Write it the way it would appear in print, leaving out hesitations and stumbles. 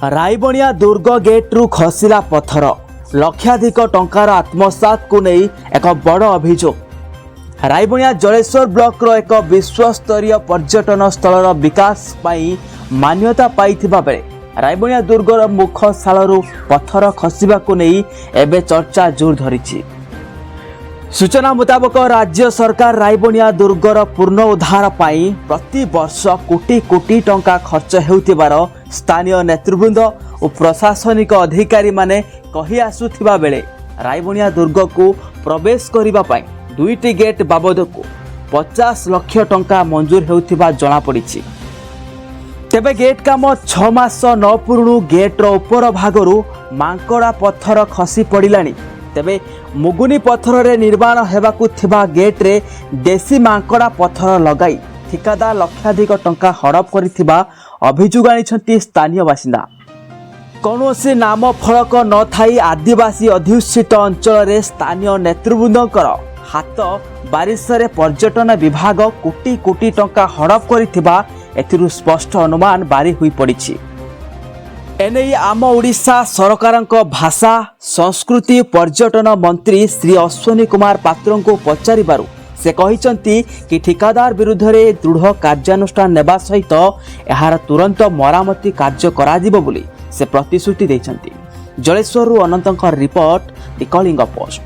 रायबणिया दुर्ग गेट्रु खसिला पत्थर लक्षाधिक टंकार आत्मसात को नहीं एक बड़ अभियोग। रायबणिया जलेश्वर ब्लॉक रो एक विश्वस्तरीय पर्यटन स्थल विकास पाई मान्यता पाइथिबा बेले रायबणिया दुर्गर मुख सालू पत्थर खसिबा को नहीं एबे चर्चा जोर धरिछि। सूचना मुताबक राज्य सरकार रायबणिया दुर्गर पूर्ण उद्धार पाई प्रति वर्ष कोटी कोटी टंका खर्च हेउतिबार स्थानीय नेतृवृंद और प्रशासनिक अधिकारी माने कही आसुथिबा बेले रायबणिया दुर्ग को प्रवेश करिबा पाई दुईटी गेट बाबद को 50 लाख टंका मंजूर हेउथिबा जणा पड़िछि। तेबे गेट काम 6 मास न पूर्णु गेट्र उपर भागरू मांकड़ा पत्थर खसी पड़िलानी। तेबे मुगुनी पत्थर रे निर्माण हेबाकु थिबा गेट रे देसी मांकड़ा पत्थर लगाई ठिकादार लक्षाधिक टंका हड़प करिथिबा अभियोग आनिछंती स्थानीय बासिंदा। कौनसी नाम फलक न थाई आदिवासी अध्युषित अंचल रे स्थानीय नेतृवृंदकर हाथ बारिशरे पर्यटन विभाग कोटी कोटी टंका हड़प करिथिबा एथिरु स्पष्ट अनुमान बारी हुई पड़िछि। एने आम ओडिशा सरकारक भाषा संस्कृति पर्यटन मंत्री श्री अश्विनी कुमार पात्र को पचारिबारु से कहिसंती कि ठिकादार विरुद्ध रे दृढ़ कार्यानुष्ठान नेबा सहित एहार तुरंत मरामती कार्य कराजिबो बोली से प्रतिश्रुति दैछंती। जलेश्वरु अनंतଙ୍କ रिपोर्ट द कलिंग पोस्ट।